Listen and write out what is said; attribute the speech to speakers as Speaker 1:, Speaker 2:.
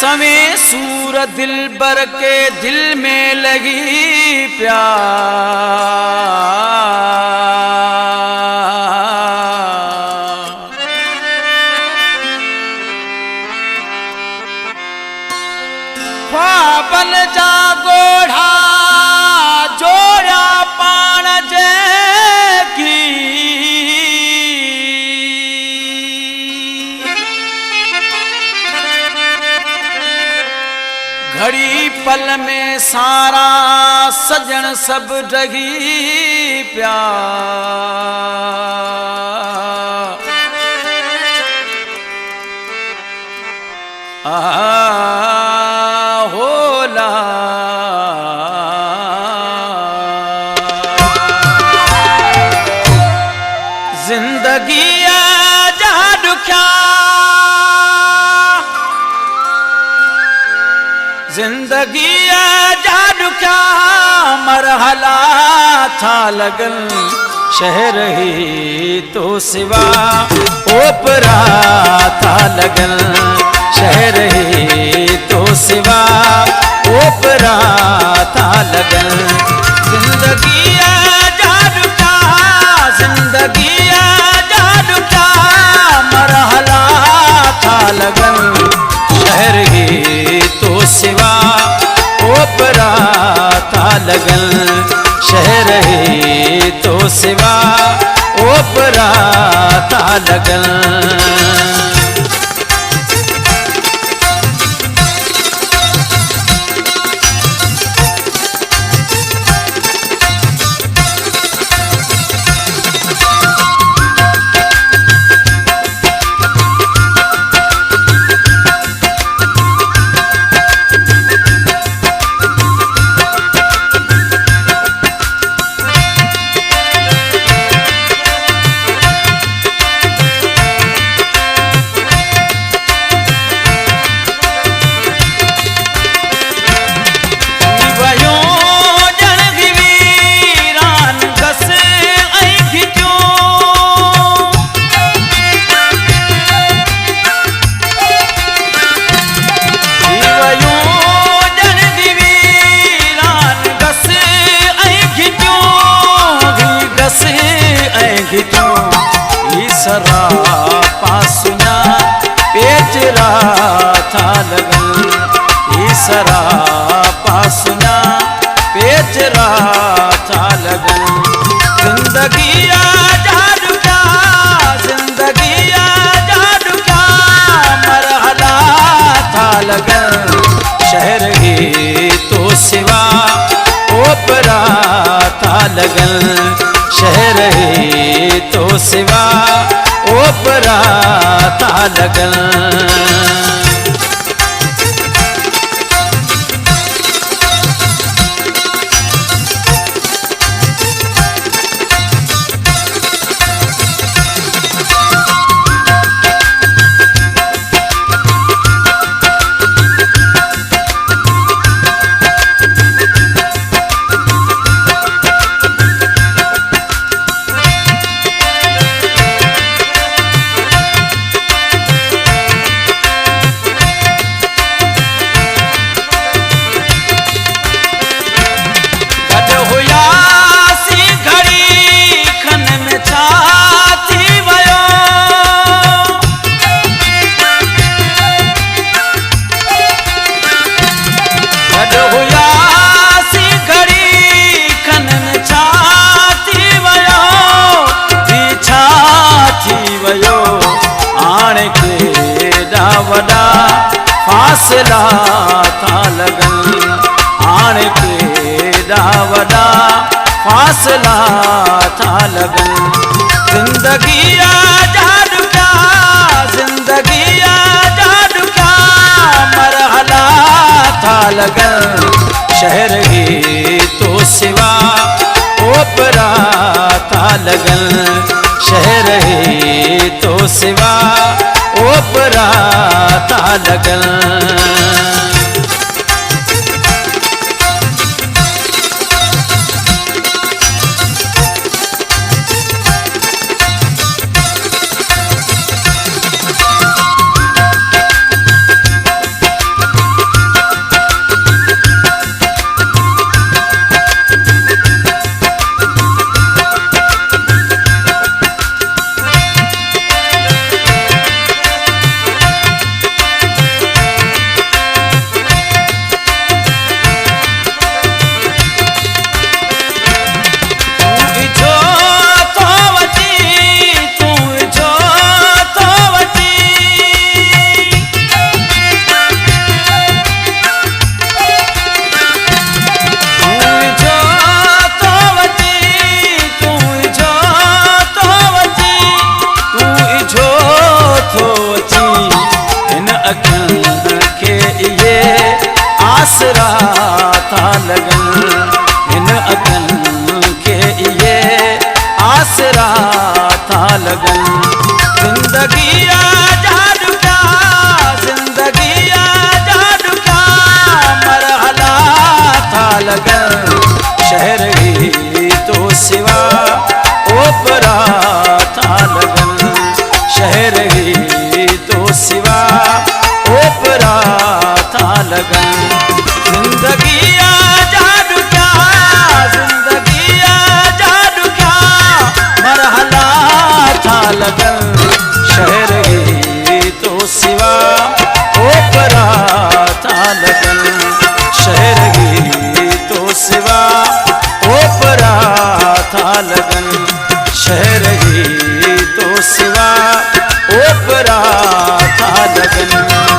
Speaker 1: सवे सूर दिल बर के दिल में लगी प्यार। ख्वाबन जा गोढ़ा जोड़ा पाण जे की घड़ी पल में सारा सजन सब डगी प्यार। होला जिंदगी जा दुख्या जिंदगी जादू क्या मरहला था लगन शहर ही तो सिवा ओपरा था लगन शहर ही तो सिवा ओपरा था लगन। जिंदगी जादू क्या जिंदगी जादू क्या मरहला था लगन शहर ही तो सिवा ओपरा था लगन शहर ही तो सिवा ओपरा था लगन। सरा पासुना पेचरा था लगन सरा पासुना पेचरा था लगन। जिंदगी जादू क्या जिंदगी जादू क्या मरहला था लगन शहर ही तो सिवा ओपरा था लगन शहर ही तो सिवा ओपरा था लगन। वड़ा फासला था लगन आण के वड़ा फासला था लगन। जिंदगी जादू क्या जिंदगी जादू क्या मरहला था लगन शहर ही तो सिवा ओपरा था लगन शहर ही तो सिवा ओपरा था लगन। लगन। जिंदगी आजाद क्या, जिंदगी आजाद क्या, मरहला था लगन। शहर ही तो सिवा ओपरा था लगन। शहर ही तो सिवा ओपरा था लगन। जिंदगी आजाद क्या, जिंदगी आजाद क्या, मरहला था लगन। शहर ही तो सिवा ओपरा था लगन। शहर ही तो सिवा ओपरा था लगन। शहर ही तो सिवा ओपरा था लगन।